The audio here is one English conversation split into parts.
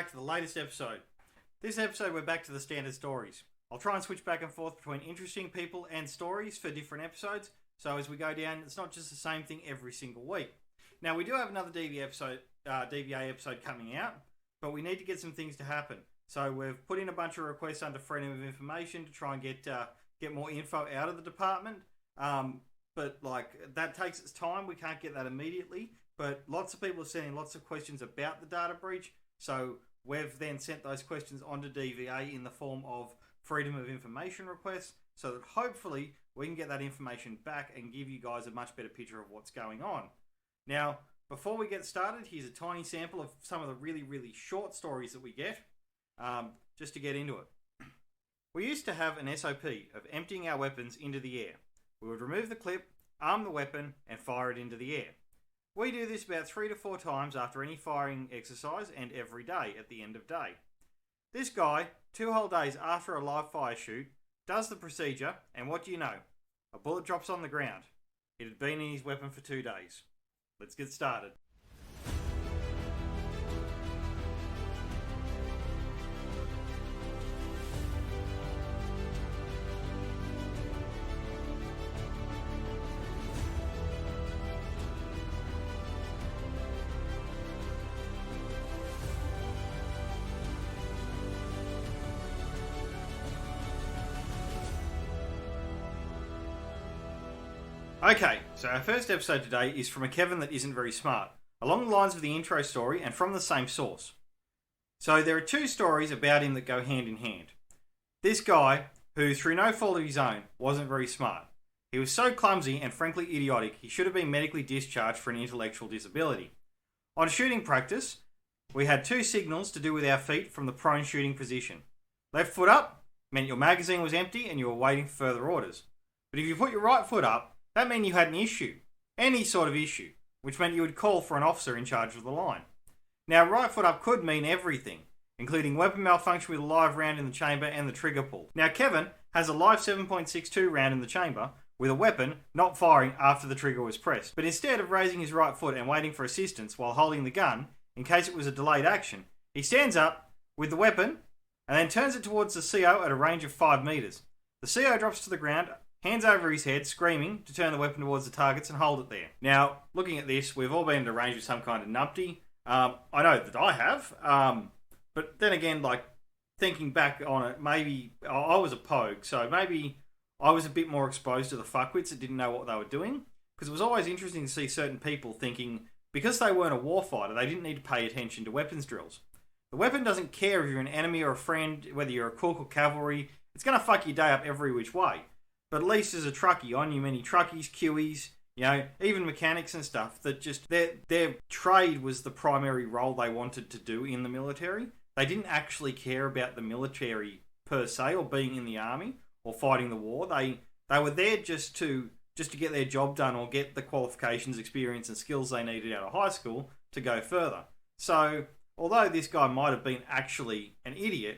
back to the latest episode. This episode we're back to the standard stories. I'll try and switch back and forth between interesting people and stories for different episodes, so as we go down, it's not just the same thing every single week. Now, we do have another DVA episode coming out, but we need to get some things to happen. So we've put in a bunch of requests under Freedom of Information to try and get more info out of the department. But that takes its time. We can't get that immediately. But lots of people are sending lots of questions about the data breach. So we've then sent those questions onto DVA in the form of Freedom of Information requests, so that hopefully we can get that information back and give you guys a much better picture of what's going on. Now, before we get started, here's a tiny sample of some of the really, really short stories that we get, just to get into it. We used to have an SOP of emptying our weapons into the air. We would remove the clip, arm the weapon, and fire it into the air. We do this about 3 to 4 times after any firing exercise and every day at the end of day. This guy, 2 whole days after a live fire shoot, does the procedure, and what do you know? A bullet drops on the ground. It had been in his weapon for 2 days. Let's get started. Okay, so our first episode today is from a Kevin that isn't very smart, along the lines of the intro story and from the same source. So there are 2 stories about him that go hand in hand. This guy, who through no fault of his own, wasn't very smart. He was so clumsy and frankly idiotic, he should have been medically discharged for an intellectual disability. On shooting practice, we had 2 signals to do with our feet from the prone shooting position. Left foot up meant your magazine was empty and you were waiting for further orders. But if you put your right foot up, that meant you had an issue, any sort of issue, which meant you would call for an officer in charge of the line. Now, right foot up could mean everything, including weapon malfunction with a live round in the chamber and the trigger pull. Now, Kevin has a live 7.62 round in the chamber, with a weapon not firing after the trigger was pressed. But instead of raising his right foot and waiting for assistance while holding the gun, in case it was a delayed action, he stands up with the weapon and then turns it towards the CO at a range of 5 metres. The CO drops to the ground, hands over his head, screaming to turn the weapon towards the targets and hold it there. Now, looking at this, we've all been in a range with some kind of numpty. I know that I have. But then again, thinking back on it, maybe I was a pogue, so maybe I was a bit more exposed to the fuckwits that didn't know what they were doing. Because it was always interesting to see certain people thinking, because they weren't a warfighter, they didn't need to pay attention to weapons drills. The weapon doesn't care if you're an enemy or a friend, whether you're a cook or cavalry. It's going to fuck your day up every which way. But at least as a truckie, I knew many truckies, QEs, even mechanics and stuff, that just their trade was the primary role they wanted to do in the military. They didn't actually care about the military per se, or being in the army, or fighting the war. They were there just to get their job done, or get the qualifications, experience and skills they needed out of high school to go further. So, although this guy might have been actually an idiot,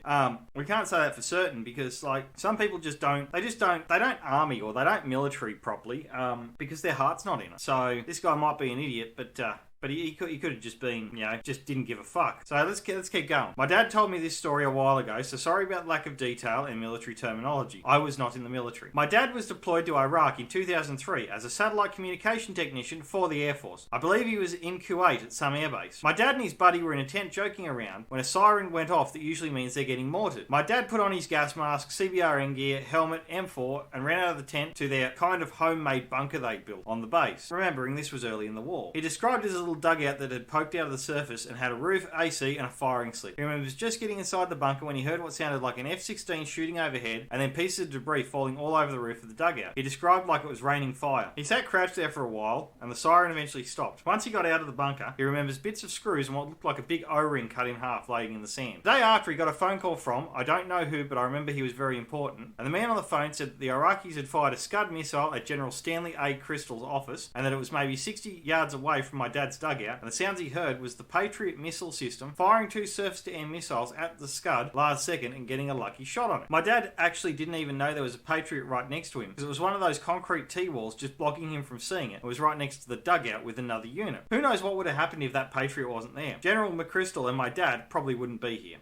we can't say that for certain, because some people they don't army or they don't military properly, because their heart's not in it. So this guy might be an idiot, but he could have just been, just didn't give a fuck. So let's keep going. My dad told me this story a while ago, so sorry about lack of detail and military terminology. I was not in the military. My dad was deployed to Iraq in 2003 as a satellite communication technician for the Air Force. I believe he was in Kuwait at some airbase. My dad and his buddy were in a tent joking around when a siren went off that usually means they're getting mortared. My dad put on his gas mask, CBRN gear, helmet, M4, and ran out of the tent to their kind of homemade bunker they'd built on the base, remembering this was early in the war. He described it as a little dugout that had poked out of the surface and had a roof, AC, and a firing slip. He remembers just getting inside the bunker when he heard what sounded like an F-16 shooting overhead and then pieces of debris falling all over the roof of the dugout. He described like it was raining fire. He sat crouched there for a while, and the siren eventually stopped. Once he got out of the bunker, he remembers bits of screws and what looked like a big O-ring cut in half laying in the sand. The day after, he got a phone call from, I don't know who, but I remember he was very important, and the man on the phone said that the Iraqis had fired a Scud missile at General Stanley A. Crystal's office, and that it was maybe 60 yards away from my dad's dad's dugout, and the sounds he heard was the Patriot Missile System firing 2 surface-to-air missiles at the Scud last second and getting a lucky shot on it. My dad actually didn't even know there was a Patriot right next to him, because it was one of those concrete T-walls just blocking him from seeing it. It was right next to the dugout with another unit. Who knows what would have happened if that Patriot wasn't there? General McChrystal and my dad probably wouldn't be here.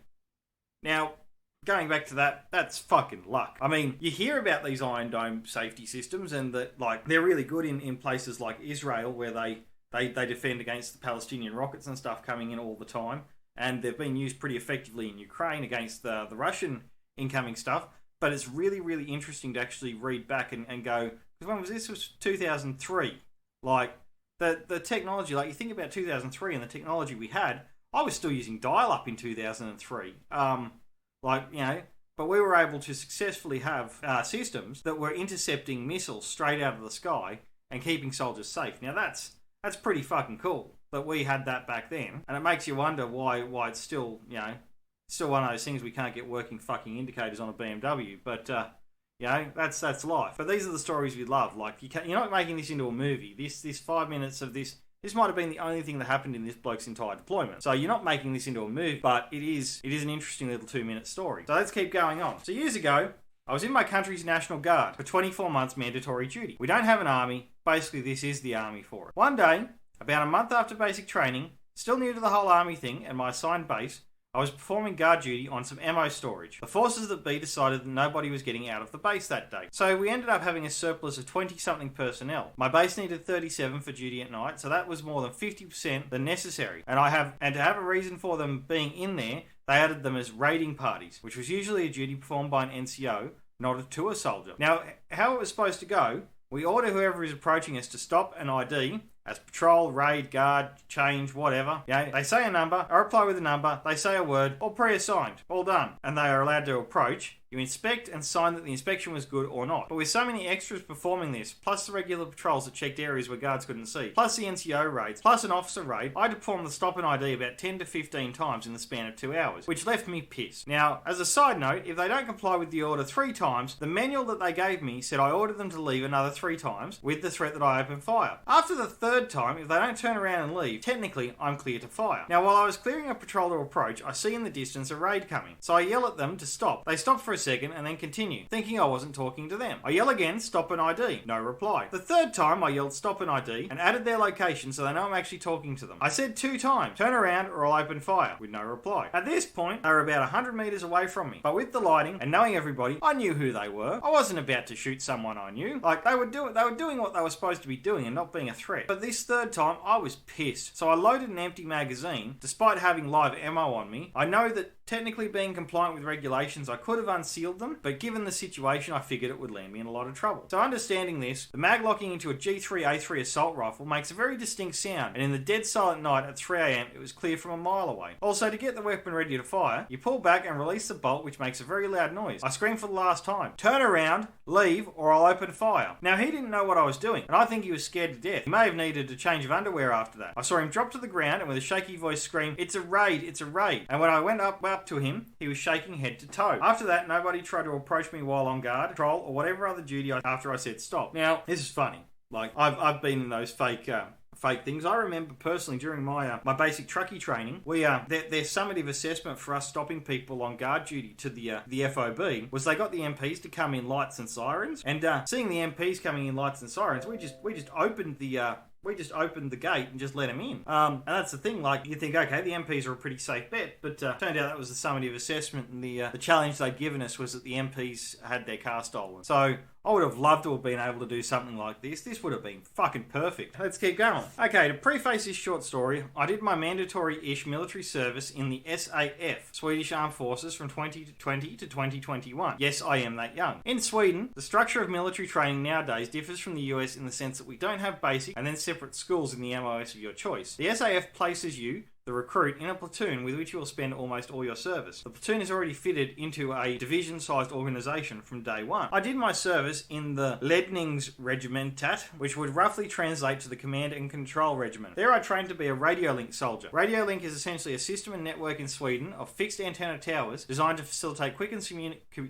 Now, going back to that, that's fucking luck. I mean, you hear about these Iron Dome safety systems and that, like, they're really good in places like Israel where they defend against the Palestinian rockets and stuff coming in all the time. And they've been used pretty effectively in Ukraine against the Russian incoming stuff. But it's really, really interesting to actually read back and go, because when was this? It was 2003. Like, the technology, like, you think about 2003 and the technology we had, I was still using dial-up in 2003. But we were able to successfully have systems that were intercepting missiles straight out of the sky and keeping soldiers safe. Now that's pretty fucking cool that we had that back then, and it makes you wonder why it's still, still one of those things we can't get working fucking indicators on a BMW. But that's life. But these are the stories we love. Like, you're not making this into a movie. This 5 minutes of this might have been the only thing that happened in this bloke's entire deployment. So you're not making this into a movie, but it is an interesting little 2-minute story. So let's keep going on. So years ago, I was in my country's National Guard for 24 months mandatory duty. We don't have an army. Basically, this is the army for it. One day, about a month after basic training, still new to the whole army thing and my assigned base, I was performing guard duty on some ammo storage. The forces that be decided that nobody was getting out of the base that day. So we ended up having a surplus of 20-something personnel. My base needed 37 for duty at night, so that was more than 50% than necessary. And to have a reason for them being in there, they added them as raiding parties, which was usually a duty performed by an NCO, not a tour soldier. Now, how it was supposed to go, we order whoever is approaching us to stop and ID, as patrol, raid, guard, change, whatever. They say a number, I reply with a number, they say a word, all pre-assigned, all done. And they are allowed to approach. You inspect and sign that the inspection was good or not. But with so many extras performing this, plus the regular patrols that checked areas where guards couldn't see, plus the NCO raids, plus an officer raid, I performed the stop and ID about 10 to 15 times in the span of 2 hours, which left me pissed. Now, as a side note, if they don't comply with the order 3 times, the manual that they gave me said I ordered them to leave another 3 times, with the threat that I open fire. After the 3rd time, if they don't turn around and leave, technically, I'm clear to fire. Now, while I was clearing a patrol to approach, I see in the distance a raid coming. So I yell at them to stop. They stop for a second and then continue, thinking I wasn't talking to them. I yell again, stop and ID. No reply. The 3rd time, I yelled stop and ID and added their location so they know I'm actually talking to them. I said 2 times, turn around or I'll open fire, with no reply. At this point, they were about 100 meters away from me. But with the lighting and knowing everybody, I knew who they were. I wasn't about to shoot someone I knew. Like, they were doing what they were supposed to be doing and not being a threat. But this 3rd time, I was pissed. So I loaded an empty magazine, despite having live ammo on me. I know that technically being compliant with regulations, I could have unsealed them, but given the situation, I figured it would land me in a lot of trouble. So understanding this, the mag locking into a G3A3 assault rifle makes a very distinct sound, and in the dead silent night at 3 AM, it was clear from a mile away. Also, to get the weapon ready to fire, you pull back and release the bolt, which makes a very loud noise. I screamed for the last time, turn around, leave, or I'll open fire. Now, he didn't know what I was doing, and I think he was scared to death. He may have needed a change of underwear after that. I saw him drop to the ground and with a shaky voice scream, it's a raid, it's a raid. And when I went up to him, he was shaking head to toe. After that, nobody tried to approach me while on guard, patrol, or whatever other duty after I said stop. Now, this is funny. Like, I've been in those fake things. I remember personally during my basic truckie training, their summative assessment for us stopping people on guard duty to the FOB was they got the MPs to come in lights and sirens, and seeing the MPs coming in lights and sirens, we just opened the gate and just let them in. And that's the thing, like, you think, okay, the MPs are a pretty safe bet, but turned out that was the summative assessment, and the challenge they'd given us was that the MPs had their car stolen. So I would have loved to have been able to do something like this. This would have been fucking perfect. Let's keep going. Okay, to preface this short story, I did my mandatory-ish military service in the SAF, Swedish Armed Forces, from 2020 to 2021. Yes, I am that young. In Sweden, the structure of military training nowadays differs from the US in the sense that we don't have basic and then separate schools in the MOS of your choice. The SAF places you the recruit, in a platoon with which you will spend almost all your service. The platoon is already fitted into a division-sized organisation from day one. I did my service in the Ledningsregimentat, which would roughly translate to the Command and Control Regiment. There I trained to be a radio link soldier. Radio link is essentially a system and network in Sweden of fixed antenna towers designed to facilitate quick and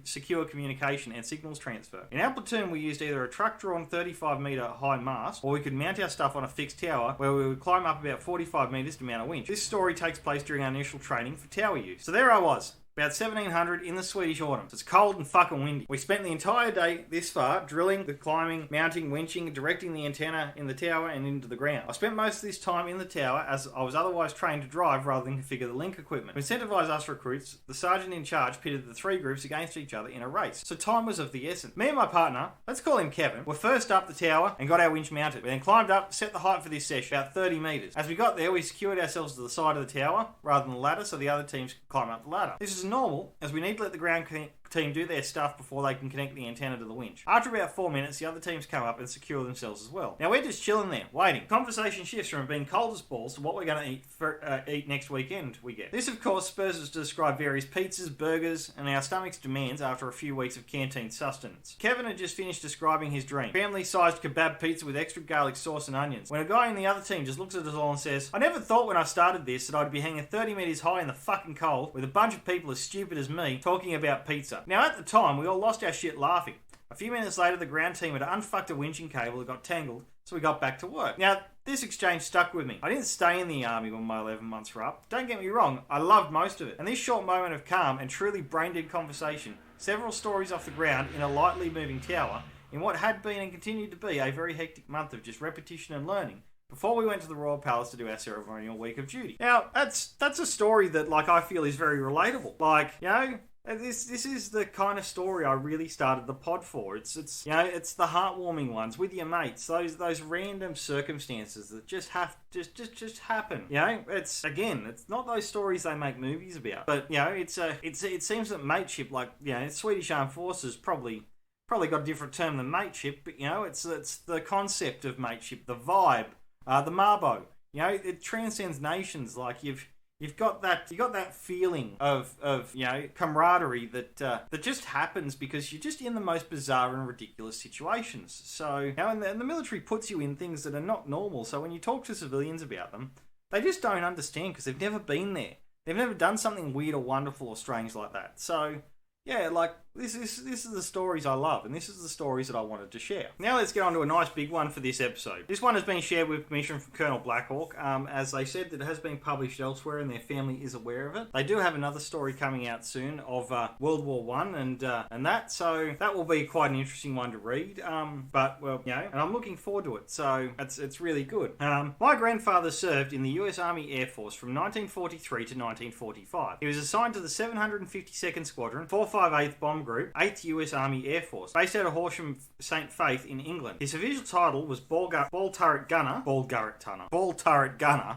secure communication and signals transfer. In our platoon, we used either a truck-drawn 35-metre high mast, or we could mount our stuff on a fixed tower where we would climb up about 45 metres to mount a winch. This story takes place during our initial training for tower use. So there I was, about 1700 in the Swedish autumn. It's cold and fucking windy. We spent the entire day this far drilling, the climbing, mounting, winching, directing the antenna in the tower and into the ground. I spent most of this time in the tower as I was otherwise trained to drive rather than configure the link equipment. To incentivise us recruits, the sergeant in charge pitted the three groups against each other in a race. So time was of the essence. Me and my partner, let's call him Kevin, were first up the tower and got our winch mounted. We then climbed up, set the height for this session, about 30 metres. As we got there, we secured ourselves to the side of the tower rather than the ladder so the other teams could climb up the ladder. This is normal, as we need to let the ground team do their stuff before they can connect the antenna to the winch. After about 4 minutes, the other teams come up and secure themselves as well. Now we're just chilling there, waiting. Conversation shifts from being cold as balls to what we're going to eat next weekend we get. This, of course, spurs us to describe various pizzas, burgers, and our stomach's demands after a few weeks of canteen sustenance. Kevin had just finished describing his dream. Family-sized kebab pizza with extra garlic sauce and onions. When a guy in the other team just looks at us all and says, "I never thought when I started this that I'd be hanging 30 metres high in the fucking cold with a bunch of people as stupid as me talking about pizza." Now at the time, we all lost our shit laughing. A few minutes later, the ground team had unfucked a winching cable that got tangled, so we got back to work. Now, this exchange stuck with me. I didn't stay in the army when my 11 months were up. Don't get me wrong, I loved most of it. And this short moment of calm and truly brain-dead conversation, several stories off the ground in a lightly moving tower, in what had been and continued to be a very hectic month of just repetition and learning, before we went to the Royal Palace to do our ceremonial week of duty. Now, that's a story that, I feel is very relatable. This is the kind of story I really started the pod for. It's the heartwarming ones with your mates. Those random circumstances that just happen. It's not those stories they make movies about. But it seems that mateship, Swedish Armed Forces probably got a different term than mateship. But it's the concept of mateship, the vibe, the marbo. It transcends nations. You've got that feeling of camaraderie that just happens because you're just in the most bizarre and ridiculous situations. So and the military puts you in things that are not normal. So when you talk to civilians about them, they just don't understand because they've never been there. They've never done something weird or wonderful or strange like that. So this is the stories I love, and this is the stories that I wanted to share. Now let's get on to a nice big one for this episode. This one has been shared with permission from Colonel Blackhawk, as they said that it has been published elsewhere and their family is aware of it. They do have another story coming out soon of World War One and that, so that will be quite an interesting one to read. And I'm looking forward to it. So it's really good. My grandfather served in the U.S. Army Air Force from 1943 to 1945. He was assigned to the 752nd Squadron, 458th Bomb Group, 8th US Army Air Force, based out of Horsham St. Faith in England. His official title was Ball Turret Gunner,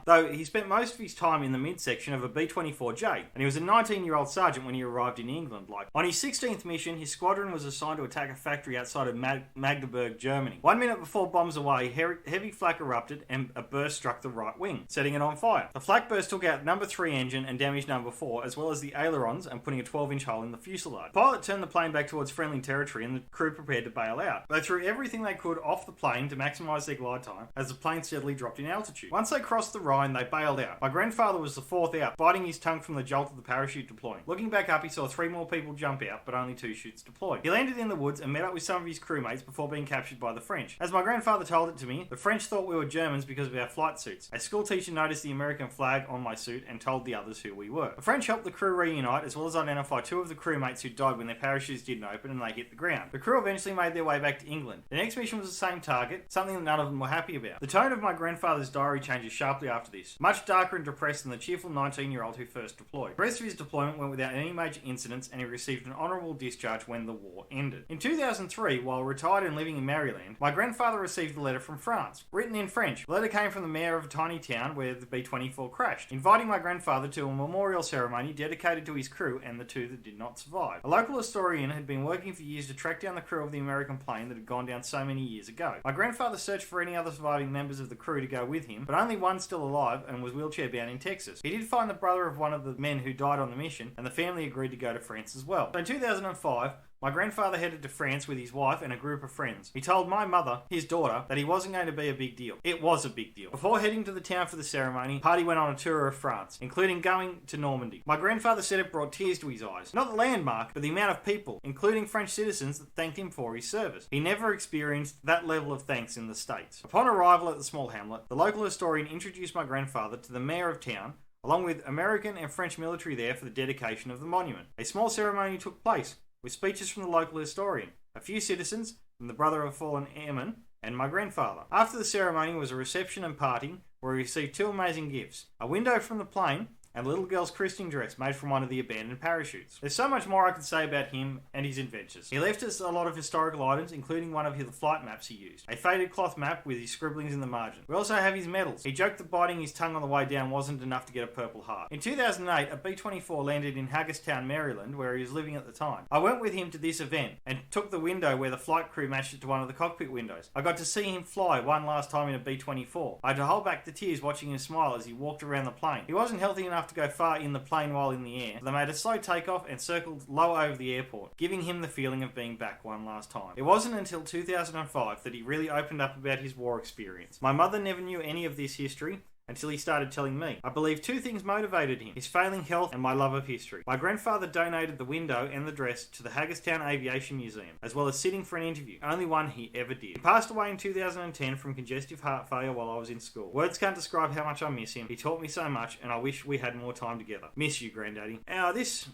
though he spent most of his time in the midsection of a B-24J, and he was a 19-year-old sergeant when he arrived in England. On his 16th mission, his squadron was assigned to attack a factory outside of Magdeburg, Germany. 1 minute before bombs away, heavy flak erupted and a burst struck the right wing, setting it on fire. The flak burst took out number 3 engine and damaged number 4, as well as the ailerons, and putting a 12-inch hole in the fuselage. The pilot turned the plane back towards friendly territory and the crew prepared to bail out. They threw everything they could off the plane to maximise their glide time as the plane steadily dropped in altitude. Once they crossed the Rhine, they bailed out. My grandfather was the 4th out, biting his tongue from the jolt of the parachute deploying. Looking back up, he saw 3 more people jump out, but only 2 chutes deployed. He landed in the woods and met up with some of his crewmates before being captured by the French. As my grandfather told it to me, the French thought we were Germans because of our flight suits. A school teacher noticed the American flag on my suit and told the others who we were. The French helped the crew reunite, as well as identify 2 of the crewmates who died when their parachutes didn't open and they hit the ground. The crew eventually made their way back to England. The next mission was the same target, something that none of them were happy about. The tone of my grandfather's diary changes sharply after this, much darker and depressed than the cheerful 19-year-old who first deployed. The rest of his deployment went without any major incidents and he received an honourable discharge when the war ended. In 2003, while retired and living in Maryland, my grandfather received a letter from France, written in French. The letter came from the mayor of a tiny town where the B-24 crashed, inviting my grandfather to a memorial ceremony dedicated to his crew and the 2 that did not survive. A local historian had been working for years to track down the crew of the American plane that had gone down so many years ago. My grandfather searched for any other surviving members of the crew to go with him, but only one still alive and was wheelchair bound in Texas. He did find the brother of one of the men who died on the mission, and the family agreed to go to France as well. So in 2005, my grandfather headed to France with his wife and a group of friends. He told my mother, his daughter, that he wasn't going to be a big deal. It was a big deal. Before heading to the town for the ceremony, the party went on a tour of France, including going to Normandy. My grandfather said it brought tears to his eyes. Not the landmark, but the amount of people, including French citizens, that thanked him for his service. He never experienced that level of thanks in the States. Upon arrival at the small hamlet, the local historian introduced my grandfather to the mayor of town, along with American and French military there for the dedication of the monument. A small ceremony took place, with speeches from the local historian, a few citizens, and the brother of a fallen airman, and my grandfather. After the ceremony was a reception and party where he received two amazing gifts: a window from the plane and a little girl's christening dress made from one of the abandoned parachutes. There's so much more I could say about him and his adventures. He left us a lot of historical items, including one of the flight maps he used, a faded cloth map with his scribblings in the margin. We also have his medals. He joked that biting his tongue on the way down wasn't enough to get a Purple Heart. In 2008, a B-24 landed in Hagerstown, Maryland, where he was living at the time. I went with him to this event and took the window where the flight crew matched it to one of the cockpit windows. I got to see him fly one last time in a B-24. I had to hold back the tears watching him smile as he walked around the plane. He wasn't healthy enough to go far in the plane while in the air. They made a slow takeoff and circled low over the airport, giving him the feeling of being back one last time. It wasn't until 2005 that he really opened up about his war experience. My mother never knew any of this history until he started telling me. I believe two things motivated him: his failing health and my love of history. My grandfather donated the window and the dress to the Hagerstown Aviation Museum, as well as sitting for an interview, only one he ever did. He passed away in 2010 from congestive heart failure while I was in school. Words can't describe how much I miss him. He taught me so much, and I wish we had more time together. Miss you, Granddaddy. This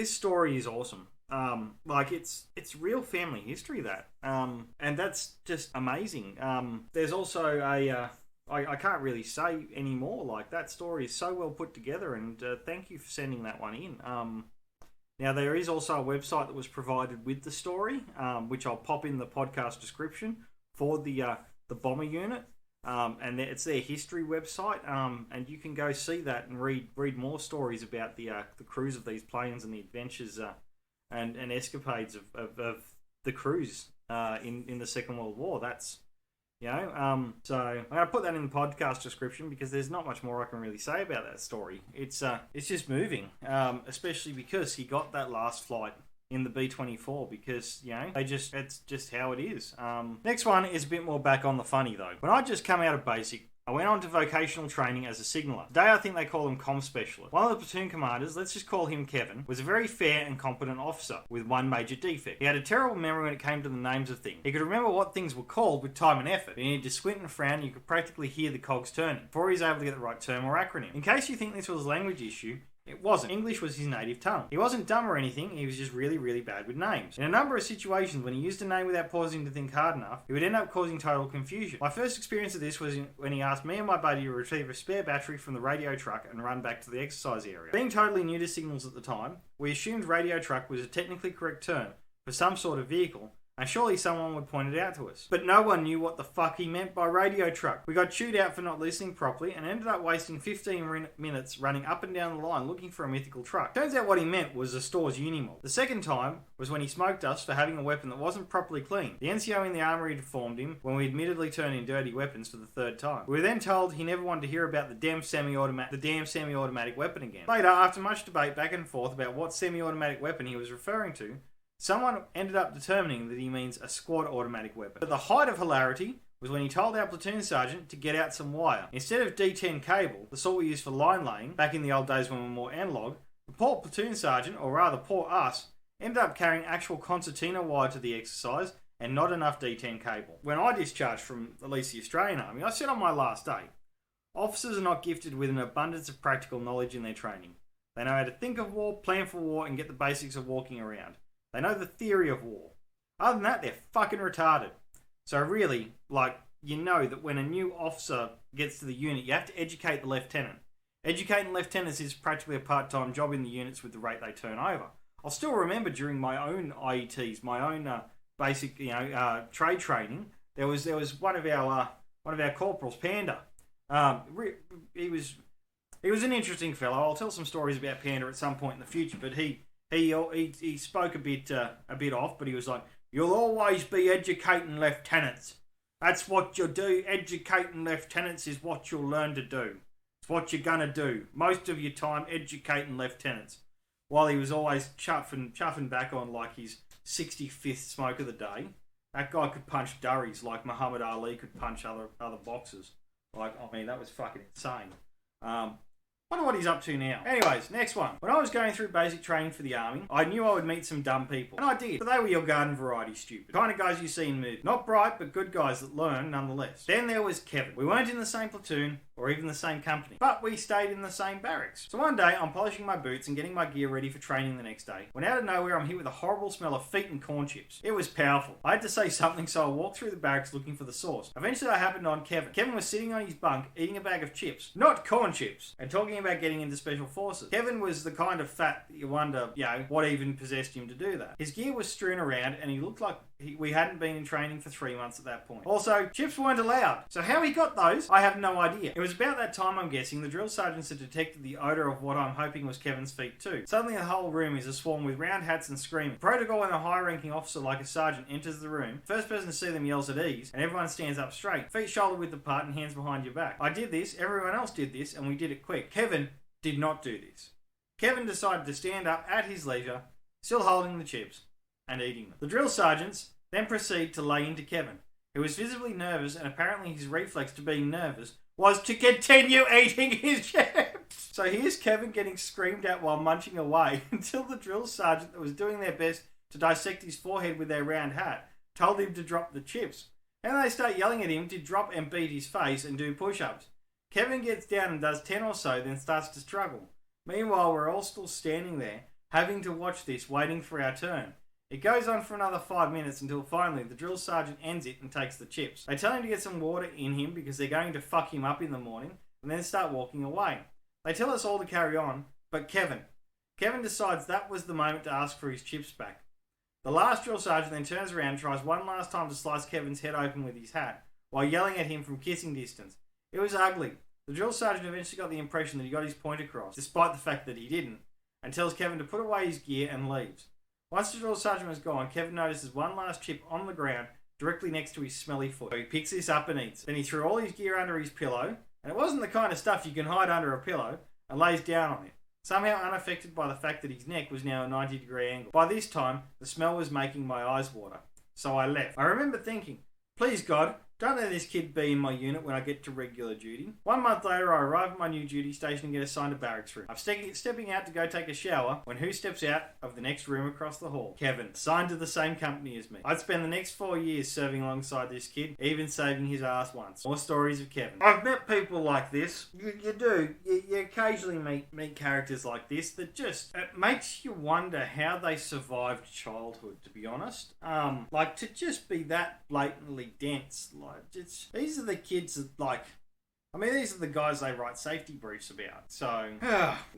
story is awesome. It's real family history, that. And that's just amazing. There's also I can't really say any more. Like, that story is so well put together, and thank you for sending that one in. Now, there is also a website that was provided with the story, which I'll pop in the podcast description for the bomber unit, and it's their history website, and you can go see that and read more stories about the crews of these planes and the adventures and escapades of the crews in the Second World War. That's so I'm going to put that in the podcast description because there's not much more I can really say about that story. It's just moving, especially because he got that last flight in the B-24 because, it's just how it is. Next one is a bit more back on the funny though. When I just come out of basic, I went on to vocational training as a signaller. Today I think they call him comm specialist. One of the platoon commanders, let's just call him Kevin, was a very fair and competent officer with one major defect. He had a terrible memory when it came to the names of things. He could remember what things were called with time and effort. He needed to squint and frown, and you could practically hear the cogs turning before he was able to get the right term or acronym. In case you think this was a language issue, it wasn't. English was his native tongue. He wasn't dumb or anything, he was just really, really bad with names. In a number of situations, when he used a name without pausing to think hard enough, he would end up causing total confusion. My first experience of this was when he asked me and my buddy to retrieve a spare battery from the radio truck and run back to the exercise area. Being totally new to signals at the time, we assumed radio truck was a technically correct term for some sort of vehicle, and surely someone would point it out to us. But no one knew what the fuck he meant by radio truck. We got chewed out for not listening properly and ended up wasting 15 minutes running up and down the line looking for a mythical truck. Turns out what he meant was a store's Unimog. The second time was when he smoked us for having a weapon that wasn't properly cleaned. The NCO in the armory informed him when we admittedly turned in dirty weapons for the third time. We were then told he never wanted to hear about the damn semi-automatic weapon again. Later, after much debate back and forth about what semi-automatic weapon he was referring to, someone ended up determining that he means a squad automatic weapon. But the height of hilarity was when he told our platoon sergeant to get out some wire. Instead of D10 cable, the sort we used for line laying, back in the old days when we were more analog, the poor platoon sergeant, or rather poor us, ended up carrying actual concertina wire to the exercise and not enough D10 cable. When I discharged from at least the Australian Army, I said on my last day, officers are not gifted with an abundance of practical knowledge in their training. They know how to think of war, plan for war, and get the basics of walking around. They know the theory of war. Other than that, they're fucking retarded. So really, that when a new officer gets to the unit, you have to educate the lieutenant. Educating lieutenants is practically a part-time job in the units with the rate they turn over. I'll still remember during my own IETs, my own basic, trade training, there was one of our corporals, Panda. He was an interesting fellow. I'll tell some stories about Panda at some point in the future, but he he spoke a bit off, but he was like, "You'll always be educating lieutenants. That's what you'll do. Educating lieutenants is what you'll learn to do. It's what you're gonna do. Most of your time educating lieutenants." While he was always chuffing back on like his 65th smoke of the day. That guy could punch durries like Muhammad Ali could punch other boxers. Like, I mean, that was fucking insane. Wonder what he's up to now. Anyways, next one. When I was going through basic training for the army, I knew I would meet some dumb people. And I did. But they were your garden variety stupid. The kind of guys you see in movies. Not bright, but good guys that learn nonetheless. Then there was Kevin. We weren't in the same platoon or even the same company, but we stayed in the same barracks. So one day, I'm polishing my boots and getting my gear ready for training the next day, when out of nowhere, I'm hit with a horrible smell of feet and corn chips. It was powerful. I had to say something, so I walked through the barracks looking for the source. Eventually, I happened on Kevin. Kevin was sitting on his bunk, eating a bag of chips, not corn chips, and talking about getting into special forces. Kevin was the kind of fat that you wonder, what even possessed him to do that. His gear was strewn around, and he looked like we hadn't been in training for 3 months at that point. Also, chips weren't allowed. So how he got those, I have no idea. It was about that time, I'm guessing, the drill sergeants had detected the odour of what I'm hoping was Kevin's feet too. Suddenly the whole room is aswarm with round hats and screaming. Protocol when a high-ranking officer like a sergeant enters the room, first person to see them yells at ease, and everyone stands up straight, feet shoulder width apart and hands behind your back. I did this, everyone else did this, and we did it quick. Kevin did not do this. Kevin decided to stand up at his leisure, still holding the chips, and eating them. The drill sergeants then proceed to lay into Kevin, who was visibly nervous, and apparently his reflex to being nervous was to continue eating his chips. So here's Kevin getting screamed at while munching away until the drill sergeant that was doing their best to dissect his forehead with their round hat told him to drop the chips. And they start yelling at him to drop and beat his face and do push-ups. Kevin gets down and does 10 or so, then starts to struggle. Meanwhile, we're all still standing there, having to watch this, waiting for our turn. It goes on for another 5 minutes until finally the drill sergeant ends it and takes the chips. They tell him to get some water in him because they're going to fuck him up in the morning, and then start walking away. They tell us all to carry on, but Kevin decides that was the moment to ask for his chips back. The last drill sergeant then turns around and tries one last time to slice Kevin's head open with his hat, while yelling at him from kissing distance. It was ugly. The drill sergeant eventually got the impression that he got his point across, despite the fact that he didn't, and tells Kevin to put away his gear and leaves. Once the drill sergeant was gone, Kevin notices one last chip on the ground directly next to his smelly foot. So he picks this up and eats. Then he threw all his gear under his pillow, and it wasn't the kind of stuff you can hide under a pillow, and lays down on it, somehow unaffected by the fact that his neck was now a 90-degree angle. By this time, the smell was making my eyes water, so I left. I remember thinking, please God, don't let this kid be in my unit when I get to regular duty. 1 month later, I arrive at my new duty station and get assigned a barracks room. I'm stepping out to go take a shower when who steps out of the next room across the hall? Kevin, assigned to the same company as me. I'd spend the next 4 years serving alongside this kid, even saving his ass once. More stories of Kevin. I've met people like this. You do. You occasionally meet characters like this that just, it makes you wonder how they survived childhood, to be honest. Like, to just be that blatantly dense. These are the kids that, these are the guys they write safety briefs about. So,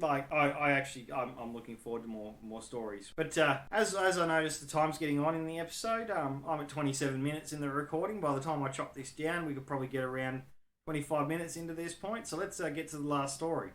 I'm looking forward to more stories. But as I noticed, the time's getting on in the episode. I'm at 27 minutes in the recording. By the time I chop this down, we could probably get around 25 minutes into this point. So let's get to the last story.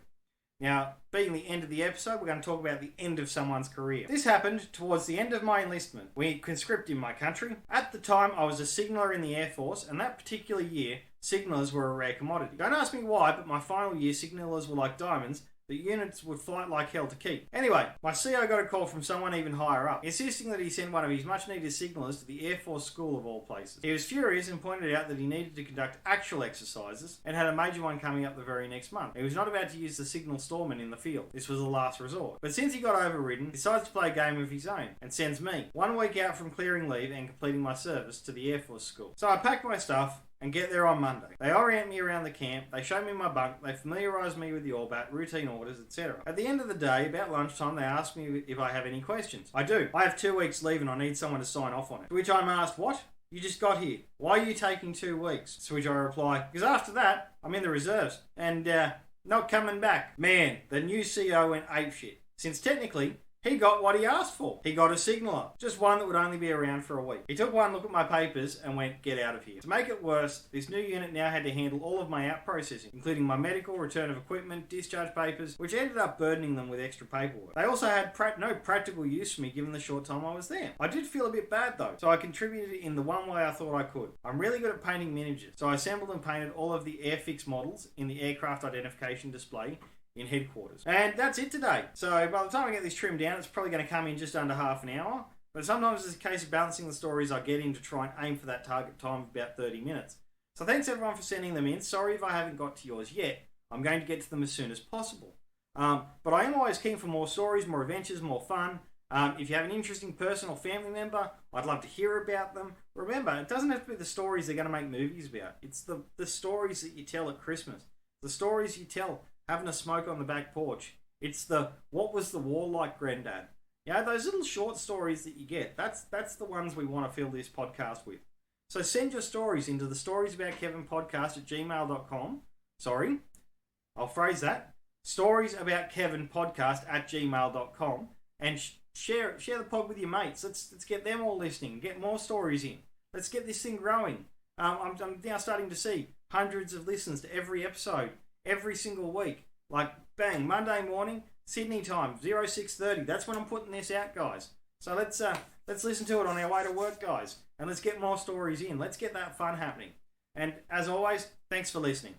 Now, being the end of the episode, we're going to talk about the end of someone's career. This happened towards the end of my enlistment. We conscript in my country. At the time, I was a signaller in the Air Force, and that particular year, signallers were a rare commodity. Don't ask me why, but my final year, signallers were like diamonds that units would fight like hell to keep. Anyway, my CO got a call from someone even higher up, insisting that he send one of his much-needed signallers to the Air Force School of all places. He was furious and pointed out that he needed to conduct actual exercises, and had a major one coming up the very next month. He was not about to use the signal storeman in the field. This was the last resort. But since he got overridden, he decides to play a game of his own, and sends me, 1 week out from clearing leave and completing my service, to the Air Force School. So I packed my stuff and get there on Monday. They orient me around the camp, they show me my bunk, they familiarise me with the ORBAT, routine orders, etc. At the end of the day, about lunchtime, they ask me if I have any questions. I do. I have 2 weeks leave and I need someone to sign off on it. To which I'm asked, what? You just got here. Why are you taking 2 weeks? To which I reply, because after that, I'm in the reserves and not coming back. Man, the new CO went apeshit. Since technically, He got what he asked for. He got a signaller, just one that would only be around for a week. He took one look at my papers and went, get out of here. To make it worse, this new unit now had to handle all of my out processing, including my medical, return of equipment, discharge papers, which ended up burdening them with extra paperwork. They also had no practical use for me given the short time I was there. I did feel a bit bad though, so I contributed in the one way I thought I could. I'm really good at painting miniatures, so I assembled and painted all of the Airfix models in the aircraft identification display in headquarters. And that's it today. So by the time I get this trimmed down, it's probably going to come in just under half an hour. But sometimes it's a case of balancing the stories I get in to try and aim for that target time of about 30 minutes. So thanks everyone for sending them in. Sorry if I haven't got to yours yet. I'm going to get to them as soon as possible. But I am always keen for more stories, more adventures, more fun. If you have an interesting person or family member, I'd love to hear about them. Remember, it doesn't have to be the stories they're going to make movies about. It's the stories that you tell at Christmas. The stories you tell having a smoke on the back porch. It's the, what was the war like, Grandad? You know, those little short stories that you get. That's the ones we want to fill this podcast with. So send your stories into the storiesaboutkevinpodcast@gmail.com. Sorry, I'll phrase that. Storiesaboutkevinpodcast@gmail.com, and share the pod with your mates. Let's get them all listening. Get more stories in. Let's get this thing growing. I'm now starting to see hundreds of listens to every episode, every single week. Like, bang, Monday morning, Sydney time, 06:30. That's when I'm putting this out, guys. So let's listen to it on our way to work, guys. And let's get more stories in. Let's get that fun happening. And as always, thanks for listening.